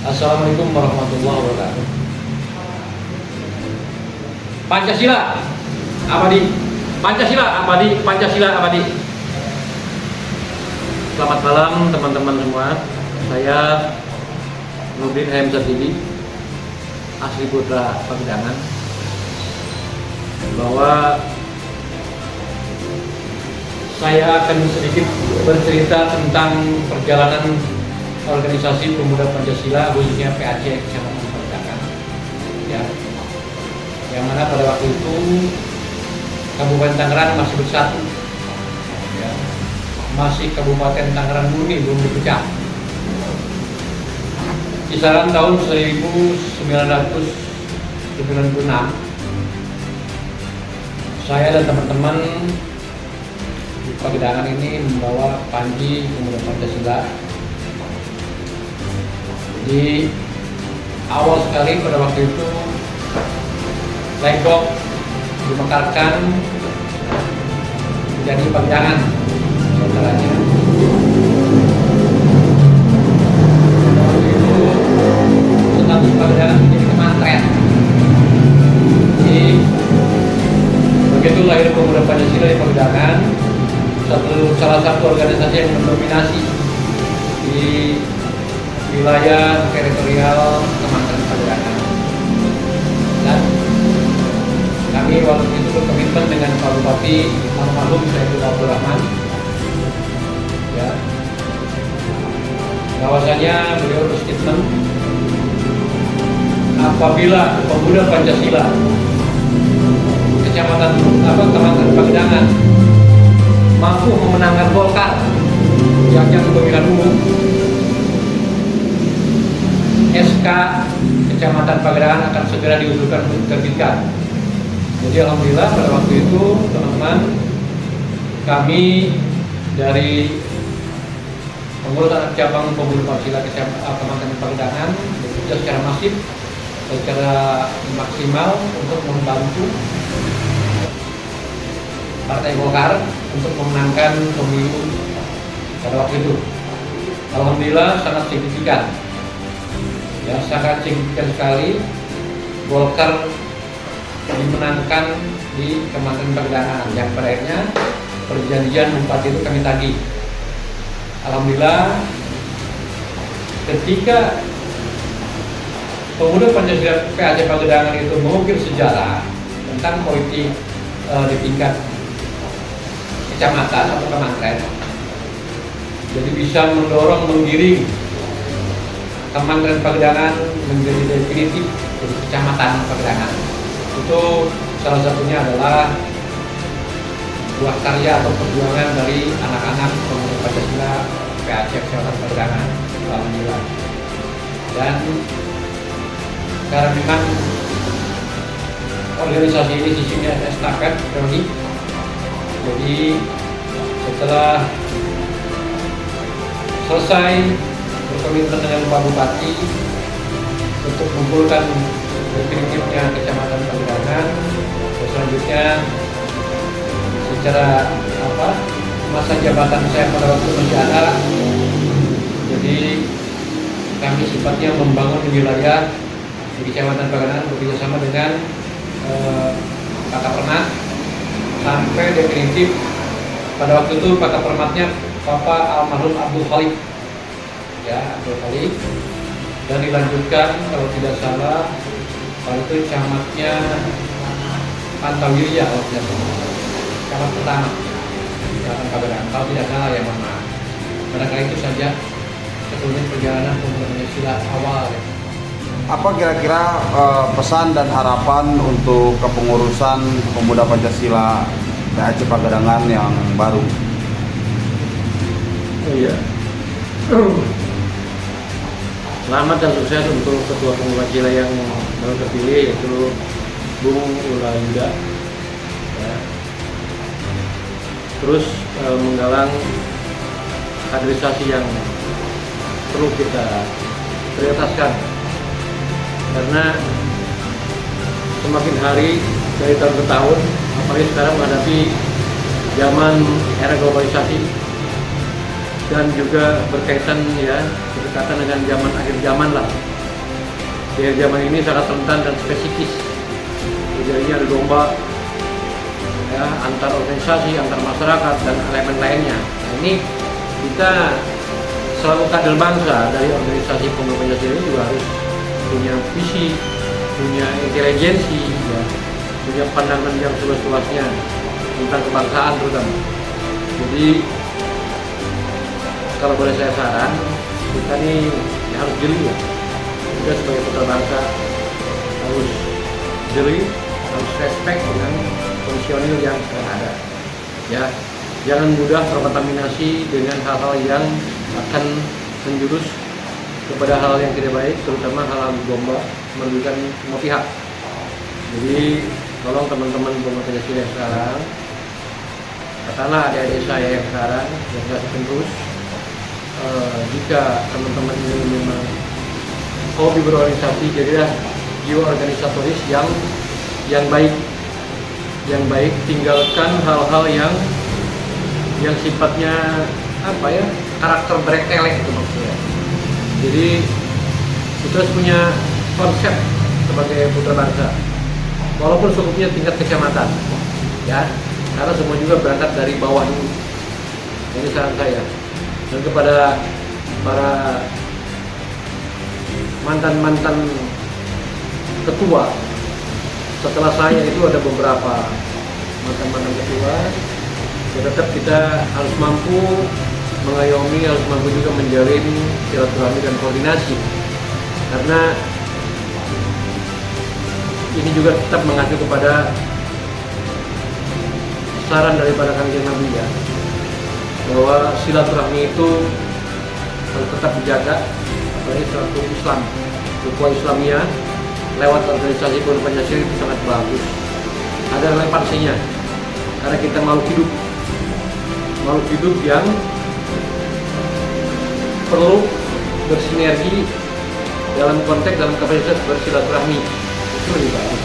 Assalamualaikum warahmatullahi wabarakatuh. Pancasila abadi, Pancasila abadi, Pancasila abadi. Selamat malam teman-teman semua. Saya Nurdin Hayam Satidi, asli Putra Pagedangan. Bahwa saya akan sedikit bercerita tentang perjalanan organisasi pemuda Pancasila, khususnya PAC Kecamatan Pagedangan. Ya, yang mana pada waktu itu Kabupaten Tangerang masih bersatu. Ya, masih Kabupaten Tangerang murni, belum dipecah. Kisaran tahun 1996, saya dan teman-teman di Pagedangan ini membawa panji pemuda Pancasila. Di awal sekali pada waktu itu Legok dimekarkan menjadi Pagedangan saudaranya. Waktu itu status Pagedangan menjadi kemantren. Jadi begitu lahir pemuda Pancasila di Pagedangan, salah satu organisasi yang mendominasi di wilayah teritorial Kemantren Pagedangan. Dan kami waktu itu berkomitmen dengan Pak Bupati almarhum Saiful Abdul Rahman, ya, bahwasanya beliau berstatement apabila pemuda Pancasila Kecamatan Kemantren Pagedangan mampu memenangkan Golkar yang pemilihan umum, SK Kecamatan Pagedangan akan segera diusulkan untuk diterbitkan. Jadi alhamdulillah pada waktu itu teman-teman, kami dari pengurus anak cabang pemuda Pancasila Kecamatan Pagedangan bekerja secara masif, secara maksimal untuk membantu Partai Golkar untuk memenangkan pemilu pada waktu itu. Alhamdulillah sangat signifikan. Ya, sangat signifikan sekali Golkar dimenangkan di Kemantren Pagedangan, yang pada akhirnya perjanjian Bupati itu kami tagih. Alhamdulillah ketika pemuda Pancasila PAC Pagedangan itu mengukir sejarah tentang politik di tingkat kecamatan atau kemantren, jadi bisa mendorong, menggiring Kemantren Pagedangan menjadi definitif jadi Kecamatan Pagedangan. Itu salah satunya adalah buah karya atau perjuangan dari anak-anak pemuda Pancasila PAC Kecamatan Pagedangan. Alhamdulillah. Dan karena memang organisasi ini sistemnya ada estafet reuni, jadi setelah selesai berkomitmen dengan Pak Bupati untuk mengumpulkan definitifnya Kecamatan Pagedangan, selanjutnya secara masa jabatan saya pada waktu masih ada, jadi kami sifatnya membangun wilayah di Kecamatan Pagedangan bekerjasama dengan Pakapernat sampai definitif. Pada waktu itu Pakapernatnya Bapak almarhum Abdul Khalid, ya, Abdul Khalid, dan dilanjutkan kalau tidak salah kalau itu camatnya Pantawirya, kalau tidak salah, camat pertama Kecamatan Pagedangan, kalau tidak salah ya, mohon maaf. Barangkali itu saja sebelumnya perjalanan pemuda Pancasila awal. Ya. Apa kira-kira pesan dan harapan untuk kepengurusan pemuda Pancasila PAC Pagedangan yang baru? Oh iya. Selamat dan sukses untuk Ketua Pemuda Pancasila yang baru terpilih, yaitu Bung Ula Yuda. Ya. Terus menggalang kaderisasi yang perlu kita prioritaskan, karena semakin hari dari tahun ke tahun, apalagi sekarang menghadapi zaman era globalisasi dan juga berkaitan, ya, berdekatan dengan zaman akhir zaman lah. di zaman ini sangat rentan dan spesifis terjadinya adu domba ya, antar organisasi, antar masyarakat dan elemen lainnya. Nah, ini kita selalu kader bangsa dari organisasi pemuda Pancasila ini juga harus punya visi, punya intelijensi, ya, punya pandangan yang seluas-luasnya tentang kebangsaan terutama. Jadi kalau boleh saya saran, kita ini ya harus jeli ya. Kita sebagai putra bangsa harus jeli, harus respect dengan komisionil yang sedang ada. Ya, jangan mudah terkontaminasi dengan hal-hal yang akan menjurus kepada hal yang tidak baik, terutama hal domba merugikan semua pihak. Jadi tolong teman-teman pemuda Pancasila yang sekarang, katakanlah adik-adik saya yang sekarang, yang kasih terus, jika teman-teman ini memang hobi berorganisasi, jadilah jiwa organisatoris yang baik, tinggalkan hal-hal yang sifatnya apa ya, karakter brekelek itu maksudnya. Jadi kita harus punya konsep sebagai putra bangsa, walaupun cukupnya tingkat kecamatan, ya, karena semua juga berangkat dari bawah dulu. Ini saran saya. Dan kepada para mantan ketua, setelah saya itu ada beberapa mantan ketua, ya tetap kita harus mampu mengayomi, harus mampu juga menjalin silaturahmi dan koordinasi, karena ini juga tetap mengacu kepada saran daripada Kanjeng Nabi ya, bahwa silaturahmi itu harus tetap dijaga dari suatu Islam, ukhuwah Islamiyah lewat organisasi pemuda Pancasila itu sangat bagus. Ada relevansinya karena kita makhluk hidup yang perlu bersinergi dalam konteks, dalam kapasitas bersilaturahmi. Itu lebih bagus.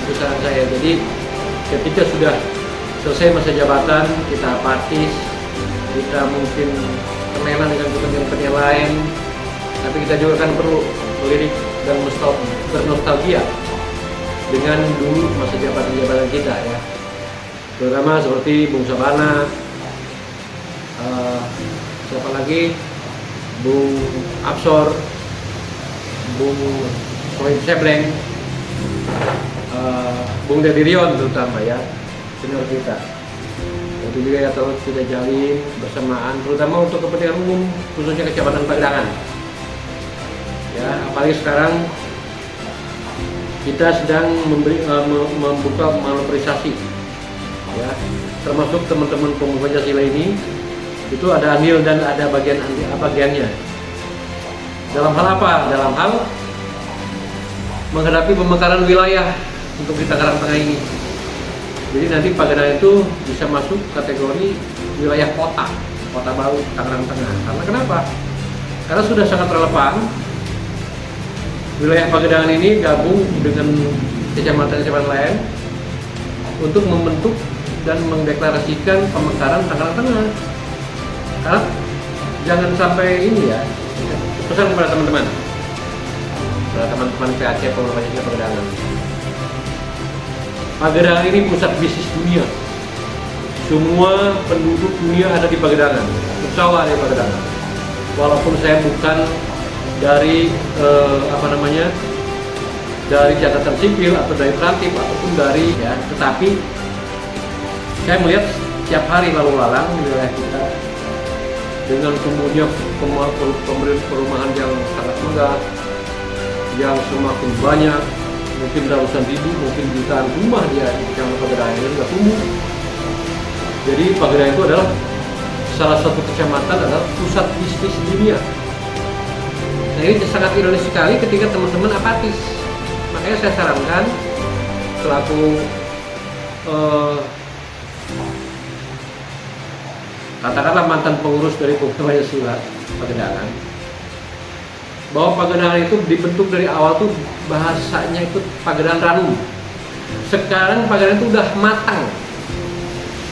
Itu saran saya. Jadi ketika sudah selesai masa jabatan, kita apatis, kita mungkin terlena dengan kepentingan lain, tapi kita juga kan perlu melirik dan bernostalgia dengan dulu masa jabatan kita ya, terutama seperti Bung Sabana, siapa lagi, Bung Absor, Bung Sohib Sebleng, Bung Dedirion terutama ya, senior kita. Itu juga ya terus kita jalin bersamaan, terutama untuk kepentingan umum, khususnya Kecamatan Pagedangan. Ya, apalagi sekarang kita sedang membuka manuverisasi, ya, termasuk teman-teman pemuda Pancasila ini, itu ada andil dan ada bagiannya. Dalam hal apa? Dalam hal menghadapi pemekaran wilayah untuk di Tangerang Tengah ini. Jadi nanti Pagedangan itu bisa masuk kategori wilayah kota baru Tangerang Tengah. Karena kenapa? Karena sudah sangat relevan wilayah Pagedangan ini gabung dengan kecamatan-kecamatan lain untuk membentuk dan mendeklarasikan pemekaran Tangerang Tengah. Karena jangan sampai ini ya, pesan kepada teman-teman PAC Pemuda Pancasila Pagedangan. Pagedangan ini pusat bisnis dunia. Semua penduduk dunia ada di Pagedangan. Insya ada di Pagedangan. Walaupun saya bukan dari dari catatan sipil atau dari Prantip ataupun dari ya, tetapi saya melihat setiap hari lalu lalang di wilayah kita dengan tumbuhnya perumahan yang sangat megah, yang semakin banyak, mungkin ratusan ribu, mungkin jutaan rumah di Kecamatan Pagedangan ini sudah tumbuh. Jadi Pagedangan itu adalah salah satu kecamatan, adalah pusat bisnis dunia. Nah ini sangat ironis sekali ketika teman-teman apatis. Makanya saya sarankan selaku katakanlah mantan pengurus dari Pemuda Pancasila Pagedangan, bahwa Pagedangan itu dibentuk dari awal tuh bahasanya itu Pagedangan Ranum. Sekarang Pagedangan itu udah matang,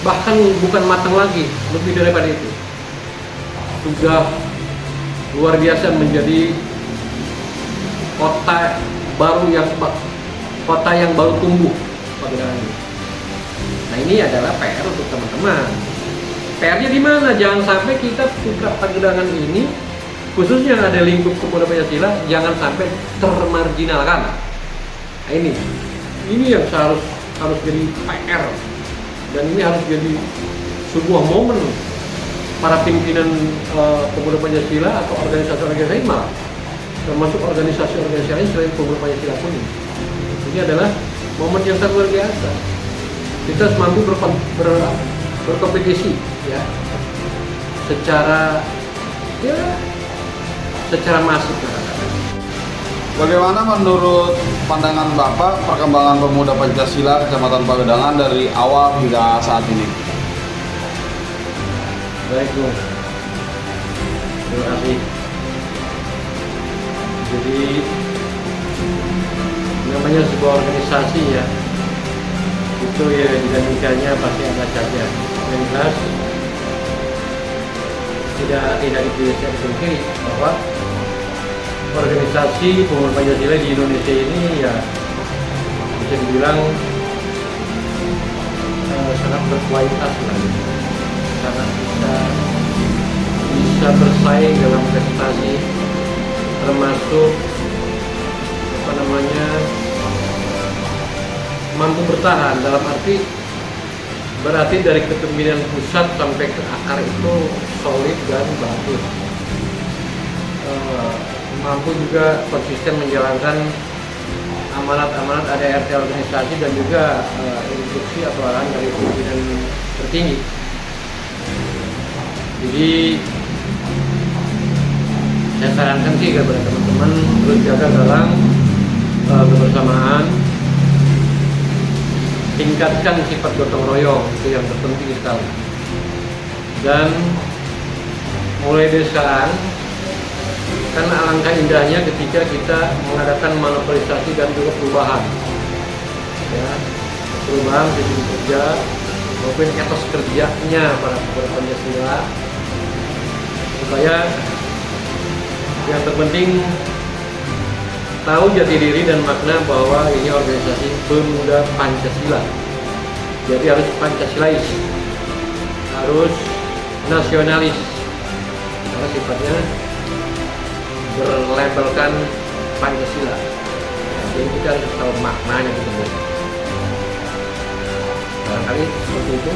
bahkan bukan matang lagi, lebih daripada itu. Sudah luar biasa menjadi kota yang baru tumbuh Pagedangan ini. Nah ini adalah PR untuk teman-teman. PR-nya di mana? Jangan sampai kita putra Pagedangan ini, khususnya ada lingkup pemuda Pancasila, jangan sampai termarginalkan. Nah, ini yang harus jadi PR, dan ini harus jadi sebuah momen para pimpinan pemuda Pancasila atau organisasi-organisasi malah, termasuk organisasi-organisasi lain selain pemuda Pancasila pun. Ini adalah momen yang sangat luar biasa. Kita harus mampu berkompetisi, ya, secara masif. Bagaimana menurut pandangan Bapak perkembangan pemuda Pancasila Kecamatan Pagedangan dari awal hingga saat ini? Baik, Bu. Terima kasih. Jadi namanya sebuah organisasi, ya, itu ya dinamikanya pasti ada saja. Yang jelas tidak bisa dipungkiri bahwa organisasi pemuda Pancasila di Indonesia ini ya bisa dibilang sangat berkualitas, sangat bisa bersaing dalam prestasi, termasuk mampu bertahan, dalam arti berarti dari kepemimpinan pusat sampai ke akar itu solid dan bagus. Mampu juga konsisten menjalankan amanat-amanat ADART organisasi dan juga instruksi atau arahan dari pimpinan tertinggi. Jadi saya sarankan sih kepada teman-teman terus jaga dalam kebersamaan, tingkatkan sifat gotong royong, itu yang terpenting sekali. Dan mulai dari sekarang, kan alangkah indahnya ketika kita mengadakan monopolisasi dan juga perubahan, ya, perubahan sistem kerja maupun etos kerjanya para pemuda Pancasila, supaya yang terpenting tahu jati diri dan makna bahwa ini organisasi pemuda Pancasila. Jadi harus Pancasilais, harus nasionalis, karena sifatnya berlabelkan Pancasila. Jadi kita harus tahu maknanya gitu. Barangkali seperti itu.